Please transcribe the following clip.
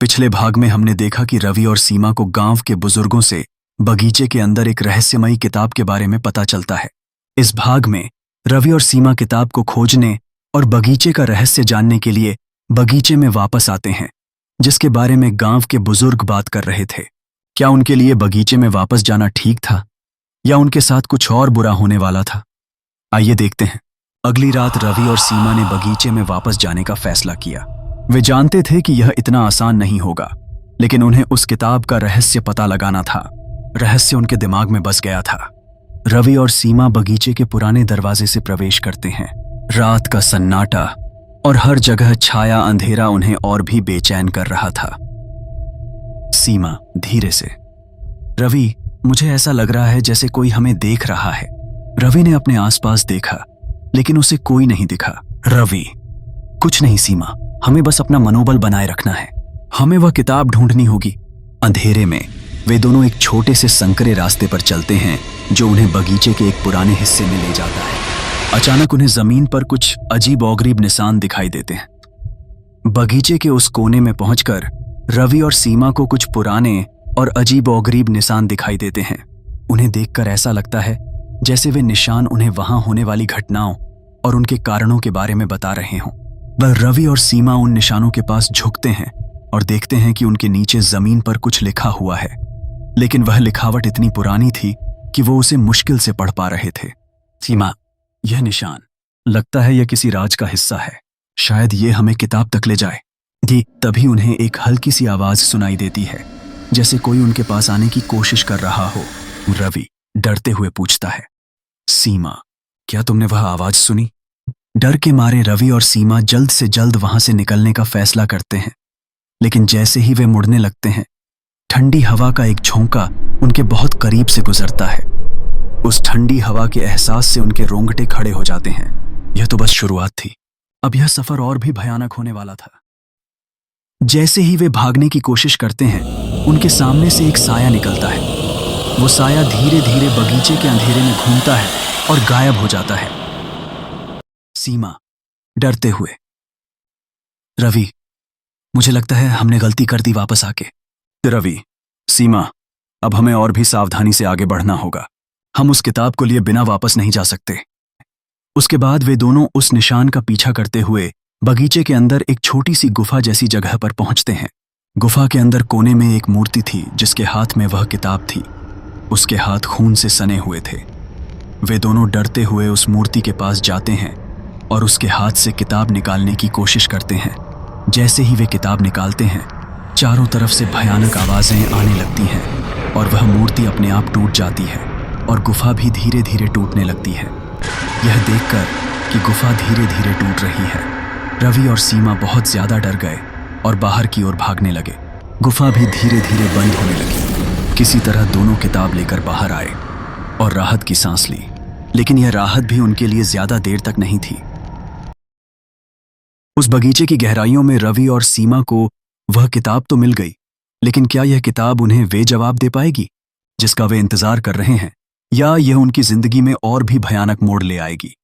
पिछले भाग में हमने देखा कि रवि और सीमा को गांव के बुजुर्गों से बगीचे के अंदर एक रहस्यमयी किताब के बारे में पता चलता है। इस भाग में रवि और सीमा किताब को खोजने और बगीचे का रहस्य जानने के लिए बगीचे में वापस आते हैं, जिसके बारे में गांव के बुजुर्ग बात कर रहे थे। क्या उनके लिए बगीचे में वापस जाना ठीक था या उनके साथ कुछ और बुरा होने वाला था? आइए देखते हैं। अगली रात रवि और सीमा ने बगीचे में वापस जाने का फैसला किया। वे जानते थे कि यह इतना आसान नहीं होगा, लेकिन उन्हें उस किताब का रहस्य पता लगाना था। रहस्य उनके दिमाग में बस गया था। रवि और सीमा बगीचे के पुराने दरवाजे से प्रवेश करते हैं। रात का सन्नाटा और हर जगह छाया अंधेरा उन्हें और भी बेचैन कर रहा था। सीमा धीरे से, रवि, मुझे ऐसा लग रहा है जैसे कोई हमें देख रहा है। रवि ने अपने आसपास देखा, लेकिन उसे कोई नहीं दिखा। रवि, कुछ नहीं सीमा, हमें बस अपना मनोबल बनाए रखना है। हमें वह किताब ढूंढनी होगी। अंधेरे में वे दोनों एक छोटे से संकरे रास्ते पर चलते हैं जो उन्हें बगीचे के एक पुराने हिस्से में ले जाता है। अचानक उन्हें जमीन पर कुछ अजीब-ओ-गरीब निशान दिखाई देते हैं। बगीचे के उस कोने में पहुंचकर रवि और सीमा को कुछ पुराने और अजीब-ओ-गरीब निशान दिखाई देते हैं। उन्हें देखकर ऐसा लगता है जैसे वे निशान उन्हें वहां होने वाली घटनाओं और उनके कारणों के बारे में बता रहे हों। वह रवि और सीमा उन निशानों के पास झुकते हैं और देखते हैं कि उनके नीचे जमीन पर कुछ लिखा हुआ है, लेकिन वह लिखावट इतनी पुरानी थी कि वो उसे मुश्किल से पढ़ पा रहे थे। सीमा, यह निशान, लगता है यह किसी राज का हिस्सा है। शायद ये हमें किताब तक ले जाए। तभी उन्हें एक हल्की सी आवाज सुनाई देती है, जैसे कोई उनके पास आने की कोशिश कर रहा हो। रवि डरते हुए पूछता है, सीमा, क्या तुमने वह आवाज सुनी? डर के मारे रवि और सीमा जल्द से जल्द वहां से निकलने का फैसला करते हैं, लेकिन जैसे ही वे मुड़ने लगते हैं, ठंडी हवा का एक झोंका उनके बहुत करीब से गुजरता है। उस ठंडी हवा के एहसास से उनके रोंगटे खड़े हो जाते हैं। यह तो बस शुरुआत थी, अब यह सफर और भी भयानक होने वाला था। जैसे ही वे भागने की कोशिश करते हैं, उनके सामने से एक साया निकलता है। वो साया धीरे धीरे बगीचे के अंधेरे में घूमता है और गायब हो जाता है। सीमा डरते हुए, रवि, मुझे लगता है हमने गलती कर दी वापस आके। रवि, सीमा, अब हमें और भी सावधानी से आगे बढ़ना होगा। हम उस किताब को लिए बिना वापस नहीं जा सकते। उसके बाद वे दोनों उस निशान का पीछा करते हुए बगीचे के अंदर एक छोटी सी गुफा जैसी जगह पर पहुंचते हैं। गुफा के अंदर कोने में एक मूर्ति थी जिसके हाथ में वह किताब थी। उसके हाथ खून से सने हुए थे। वे दोनों डरते हुए उस मूर्ति के पास जाते हैं और उसके हाथ से किताब निकालने की कोशिश करते हैं। जैसे ही वे किताब निकालते हैं, चारों तरफ से भयानक आवाजें आने लगती हैं और वह मूर्ति अपने आप टूट जाती है और गुफा भी धीरे धीरे टूटने लगती है। यह देखकर कि गुफा धीरे धीरे टूट रही है, रवि और सीमा बहुत ज्यादा डर गए और बाहर की ओर भागने लगे। गुफा भी धीरे धीरे बंद होने लगी। किसी तरह दोनों किताब लेकर बाहर आए और राहत की सांस ली, लेकिन यह राहत भी उनके लिए ज्यादा देर तक नहीं थी। उस बगीचे की गहराइयों में रवि और सीमा को वह किताब तो मिल गई, लेकिन क्या यह किताब उन्हें वे जवाब दे पाएगी जिसका वे इंतजार कर रहे हैं, या यह उनकी जिंदगी में और भी भयानक मोड़ ले आएगी?